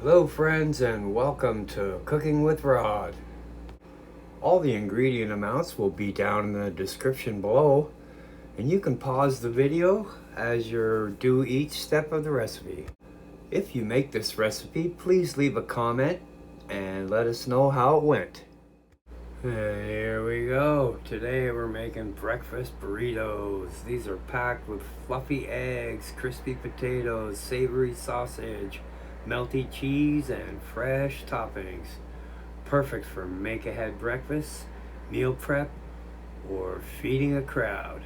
Hello friends and welcome to Cooking with Rod. All the ingredient amounts will be down in the description below, and you can pause the video as you do each step of the recipe. If you make this recipe, please leave a comment and let us know how it went. And here we go. Today we're making breakfast burritos. These are packed with fluffy eggs, crispy potatoes, savory sausage, melty cheese, and fresh toppings. Perfect for make-ahead breakfast, meal prep, or feeding a crowd.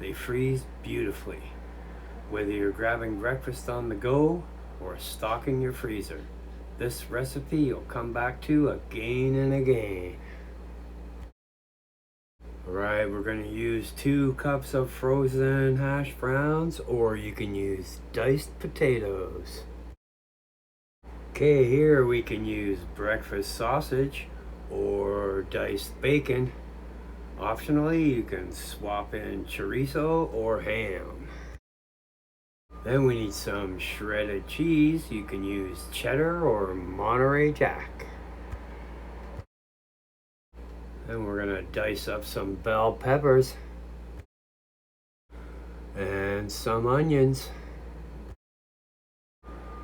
They freeze beautifully, whether you're grabbing breakfast on the go or stocking your freezer. This recipe you'll come back to again and again. Alright, we're going to use 2 cups of frozen hash browns, or you can use diced potatoes. Okay, here we can use breakfast sausage or diced bacon. Optionally, you can swap in chorizo or ham. Then we need some shredded cheese. You can use cheddar or Monterey Jack. Then we're gonna dice up some bell peppers and some onions.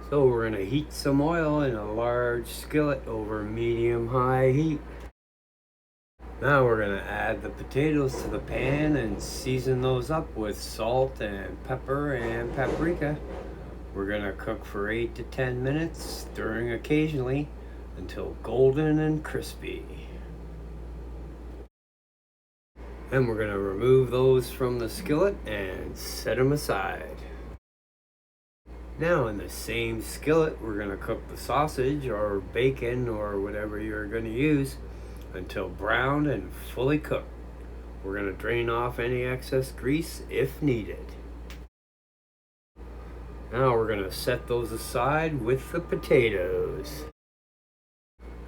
So we're gonna heat some oil in a large skillet over medium-high heat. Now we're gonna add the potatoes to the pan and season those up with salt and pepper and paprika. We're gonna cook for 8 to 10 minutes, stirring occasionally until golden and crispy. Then we're gonna remove those from the skillet and set them aside. Now in the same skillet, we're gonna cook the sausage or bacon or whatever you're gonna use until browned and fully cooked. We're gonna drain off any excess grease if needed. Now we're gonna set those aside with the potatoes.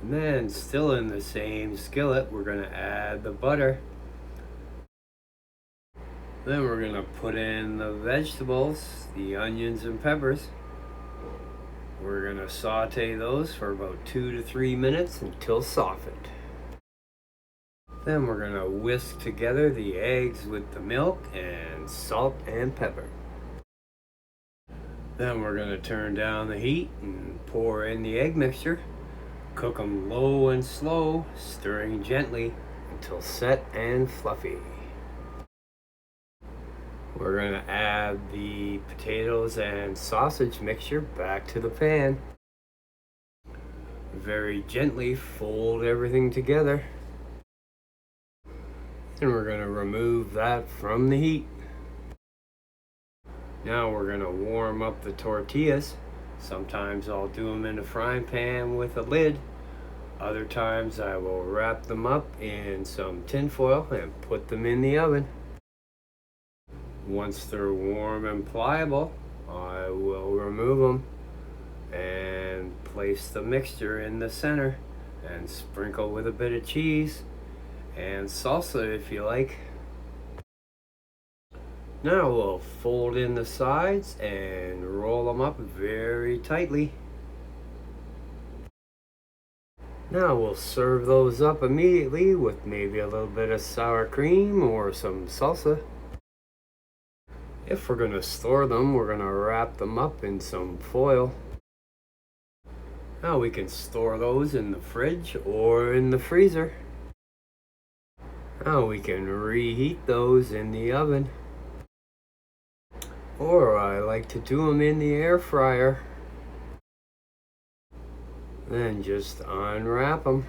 And then still in the same skillet, we're gonna add the butter. Then we're gonna put in the vegetables, the onions and peppers. We're gonna saute those for about 2 to 3 minutes until softened. Then we're gonna whisk together the eggs with the milk and salt and pepper. Then we're gonna turn down the heat and pour in the egg mixture. Cook them low and slow, stirring gently until set and fluffy. We're gonna add the potatoes and sausage mixture back to the pan. Very gently fold everything together. And we're gonna remove that from the heat. Now we're gonna warm up the tortillas. Sometimes I'll do them in a frying pan with a lid. Other times I will wrap them up in some tin foil and put them in the oven. Once they're warm and pliable, I will remove them and place the mixture in the center and sprinkle with a bit of cheese and salsa if you like. Now we'll fold in the sides and roll them up very tightly. Now we'll serve those up immediately with maybe a little bit of sour cream or some salsa. If we're going to store them, we're going to wrap them up in some foil. Now we can store those in the fridge or in the freezer. Now we can reheat those in the oven. Or I like to do them in the air fryer. Then just unwrap them.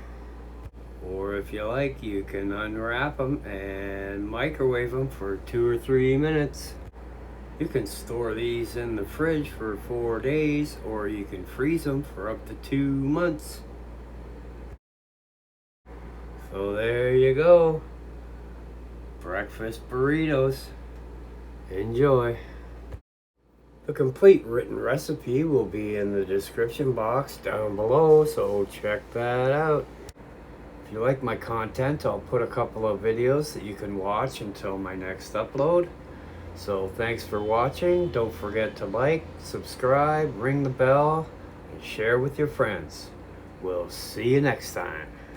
Or if you like, you can unwrap them and microwave them for 2 or 3 minutes. You can store these in the fridge for 4 days, or you can freeze them for up to 2 months. So there you go. Breakfast burritos. Enjoy. The complete written recipe will be in the description box down below, so check that out. If you like my content, I'll put a couple of videos that you can watch until my next upload. So thanks for watching. Don't forget to like, subscribe, ring the bell, and share with your friends. We'll see you next time.